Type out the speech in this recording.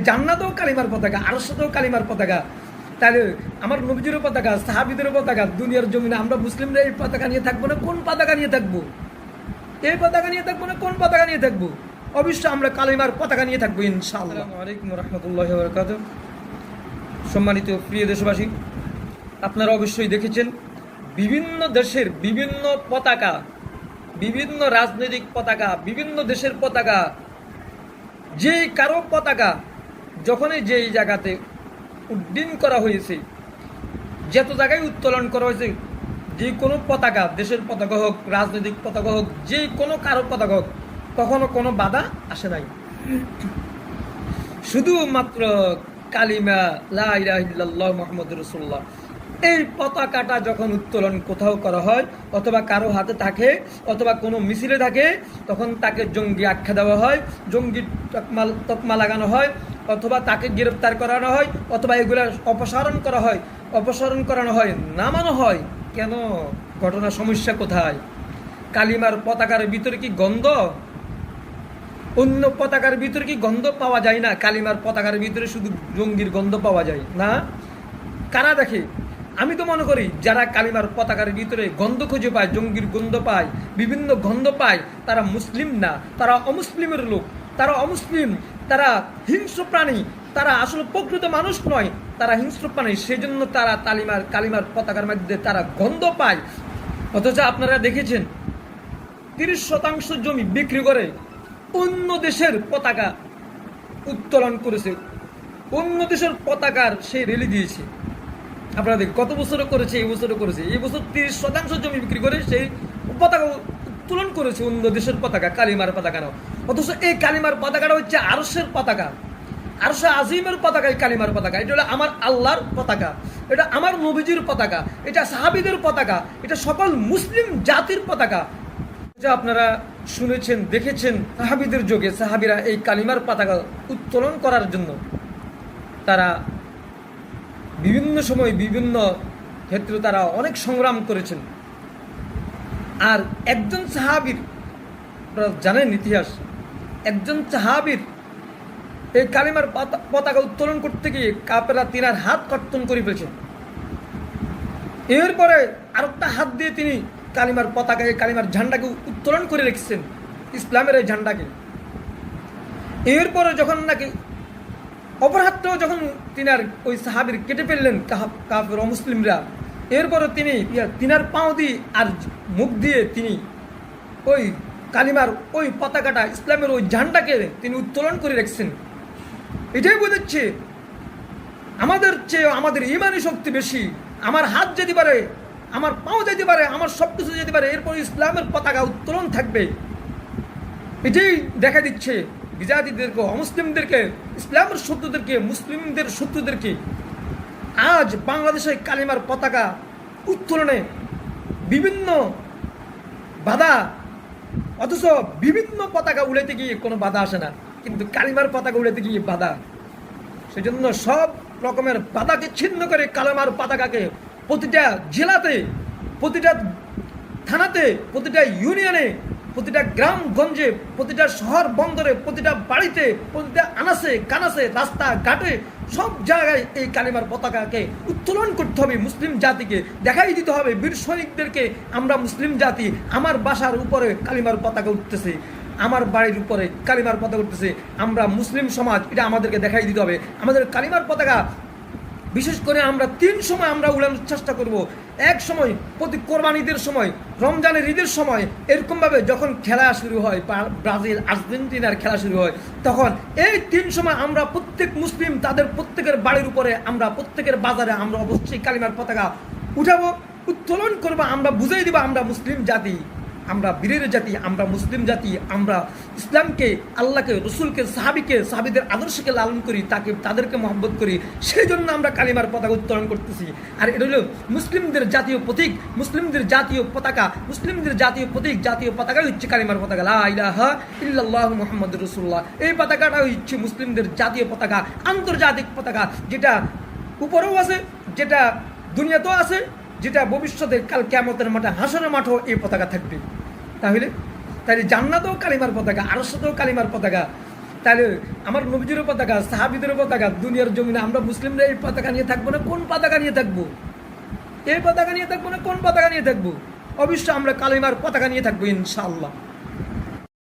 জান্নাতেও কালিমার পতাকা, আরশেও কালিমার পতাকা, তাহলে আমার নবীজিরও পতাকা, সাহাবীদেরও পতাকা, দুনিয়ার জমিনে আমরা মুসলিমরা এই পতাকা নিয়ে থাকবো না? কোন পতাকা নিয়ে থাকবো? এই পতাকা নিয়ে থাকবো না কোন পতাকা নিয়ে থাকবো? অবশ্যই আমরা কালিমার পতাকা নিয়ে থাকবো ইনশাআল্লাহ। আসসালামু আলাইকুম রাহমাতুল্লাহি ওয়া বারাকাতুহু। সম্মানিত প্রিয় দেশবাসী, আপনারা অবশ্যই দেখেছেন বিভিন্ন দেশের বিভিন্ন পতাকা, বিভিন্ন রাজনৈতিক পতাকা, বিভিন্ন দেশের পতাকা, যে কারো পতাকা যখনই যেই জায়গাতে উড্ডীন করা হয়েছে, যত জায়গায় উত্তোলন করা হয়েছে, যে কোনো পতাকা, দেশের পতাকা হোক, রাজনৈতিক পতাকা হোক, যে কোনো কারো পতাকা হোক, কখনো কোনো বাধা আসে নাই। শুধুমাত্র কালিমা লা ইলাহা ইল্লাল্লাহ মুহাম্মাদুর রাসূলুল্লাহ, এই পতাকাটা যখন উত্তোলন কোথাও করা হয়, অথবা কারো হাতে থাকে, অথবা কোনো মিছিলে থাকে, তখন তাকে জঙ্গি আখ্যা দেওয়া হয়, জঙ্গি তকমা লাগানো হয়, অথবা তাকে গ্রেফতার করানো হয়, অথবা এগুলা অপসারণ করা হয়, অপসারণ করানো হয়, নামানো হয়। কেন? ঘটনা সমস্যা কোথায়? কালিমার পতাকার ভিতরে কি গন্ধ? অন্য পতাকার ভিতরে কি গন্ধ পাওয়া যায় না? কালিমার পতাকার ভিতরে শুধু জঙ্গির গন্ধ পাওয়া যায় না? কারা দেখে? আমি তো মনে করি যারা কালিমার পতাকার ভিতরে গন্ধ খুঁজে পায়, জঙ্গির গন্ধ পায়, বিভিন্ন গন্ধ পায়, তারা মুসলিম না, তারা অমুসলিমের লোক, তারা অমুসলিম, তারা হিংস্র প্রাণী, তারা আসলে প্রকৃত মানুষ নয়, তারা হিংস্র প্রাণী। সেজন্য তারা কালিমার পতাকার মধ্যে তারা গন্ধ পায়। অথচ আপনারা দেখেছেন 30% জমি বিক্রি করে অন্য দেশের পতাকা উত্তোলন করেছে, অন্য দেশের পতাকার সে রেলি দিয়েছে। আপনারা দেখুন, গত বছরও করেছে, এই বছরও করেছে। এই বছর 30% জমি বিক্রি করে সেই পতাকা উত্তোলন করেছে, অন্য দেশের পতাকা, কালিমার পতাকা নাও। অথচ এই কালিমার পতাকাটা হচ্ছে আরশের পতাকা, আরশে আজিমের পতাকা। এই কালিমার পতাকা এটা হলো আমার আল্লাহর পতাকা, এটা আমার নবীজির পতাকা, এটা সাহাবীদের পতাকা, এটা সকল মুসলিম জাতির পতাকা। যা আপনারা শুনেছেন, দেখেছেন, সাহাবীদের যুগে সাহাবীরা এই কালিমার পতাকা উত্তোলন করার জন্য তারা বিভিন্ন সময় বিভিন্ন ক্ষেত্রে তারা অনেক সংগ্রাম করেছেন। আর একজন সাহাবীর, আপনারা জানেন ইতিহাস, একজন সাহাবীর এই কালিমার পতাকা উত্তোলন করতে গিয়ে কাফেররা তিনার হাত কর্তন করে ফেলেছেন। এরপরে আরেকটা হাত দিয়ে তিনি কালিমার পতাকাকে, কালিমার ঝান্ডাকে উত্তোলন করে রেখেছেন, ইসলামের এই ঝান্ডাকে। এরপরে যখন নাকি অপর হাতটাও যখন তিনার ওই সাহাবীর কেটে ফেললেন কাফের অমুসলিমরা, এরপরে তিনি তিনার পাও দিয়ে আর মুখ দিয়ে তিনি ওই কালিমার ওই পতাকাটা, ইসলামের ওই ঝান্ডাকে তিনি উত্তোলন করে রেখেছেন। এটাই বোঝাচ্ছে আমাদের চেয়ে আমাদের ইমানি শক্তি বেশি। আমার হাত যেতে পারে, আমার পাও যেতে পারে, আমার সব কিছু যেতে পারে, এরপর ইসলামের পতাকা উত্তোলন থাকবে। এটাই দেখা দিচ্ছে বিজাতিদেরকে, অমুসলিমদেরকে, ইসলামের শত্রুদেরকে, মুসলিমদের শত্রুদেরকে। আজ বাংলাদেশে কালিমার পতাকা উত্তোলনে বিভিন্ন বাধা, অথচ বিভিন্ন পতাকা উড়াইতে গিয়ে কোনো বাধা আসে না, কিন্তু কালিমার পতাকা উড়াইতে গিয়ে বাধা। সেজন্য সব রকমের বাধাকে ছিন্ন করে কালিমার পতাকাকে প্রতিটা জেলাতে, প্রতিটা থানাতে, প্রতিটা ইউনিয়নে, প্রতিটা গ্রামগঞ্জে, প্রতিটা শহর বন্দরে, প্রতিটা বাড়িতে, প্রতিটা আনাসে কানাসে, রাস্তা ঘাটে, সব জায়গায় এই কালিমার পতাকাকে উত্তোলন করতে হবে। মুসলিম জাতিকে দেখাই দিতে হবে, বীর সৈনিকদেরকে আমরা মুসলিম জাতি, আমার বাসার উপরে কালিমার পতাকা উঠতেছে, আমার বাড়ির উপরে কালিমার পতাকা উঠতেছে, আমরা মুসলিম সমাজ, এটা আমাদেরকে দেখাই দিতে হবে। আমাদের কালিমার পতাকা বিশেষ করে আমরা 3 সময় আমরা উড়ানোর চেষ্টা করব। এক সময় প্রতি কোরবানিদের সময়, রমজানের ঈদের সময়, এরকমভাবে যখন খেলা শুরু হয়, ব্রাজিল আর্জেন্টিনার খেলা শুরু হয়, তখন এই 3 সময় আমরা প্রত্যেক মুসলিম তাদের প্রত্যেকের বাড়ির উপরে, আমরা প্রত্যেকের বাজারে আমরা অবশ্যই কালিমার পতাকা উঠাবো, উত্তোলন করবো। আমরা বুঝাই দিব আমরা মুসলিম জাতি, আমরা বীরের জাতি, আমরা মুসলিম জাতি, আমরা ইসলামকে, আল্লাহকে, রসুলকে, সাহাবীদের আদর্শকে লালন করি, তাদেরকে মহব্বত করি। সেই জন্য আমরা কালিমার পতাকা উত্তোলন করতেছি। আর এটা হলো মুসলিমদের জাতীয় প্রতীক, মুসলিমদের জাতীয় পতাকা, মুসলিমদের জাতীয় প্রতীক, জাতীয় পতাকাই হচ্ছে কালিমার পতাকা, লা ইলাহা ইল্লাল্লাহু মুহাম্মাদুর রাসূলুল্লাহ। এই পতাকাটা হচ্ছে মুসলিমদের জাতীয় পতাকা, আন্তর্জাতিক পতাকা, যেটা উপরেও আছে, যেটা দুনিয়াতেও আছে, যেটা ভবিষ্যতে কাল কিয়ামতের মাঠে, হাসরের মাঠেও এই পতাকা থাকবে। তাহলে জান্নাতেও কালিমার পতাকা, আরশেও কালিমার পতাকা, তাহলে আমার নবীজিরও পতাকা, সাহাবিদেরও পতাকা, দুনিয়ার জমিনে আমরা মুসলিমরা এই পতাকা নিয়ে থাকবো না কোন পতাকা নিয়ে থাকবো? এই পতাকা নিয়ে থাকবো না কোন পতাকা নিয়ে থাকবো? অবশ্যই আমরা কালিমার পতাকা নিয়ে থাকবো ইনশাআল্লাহ।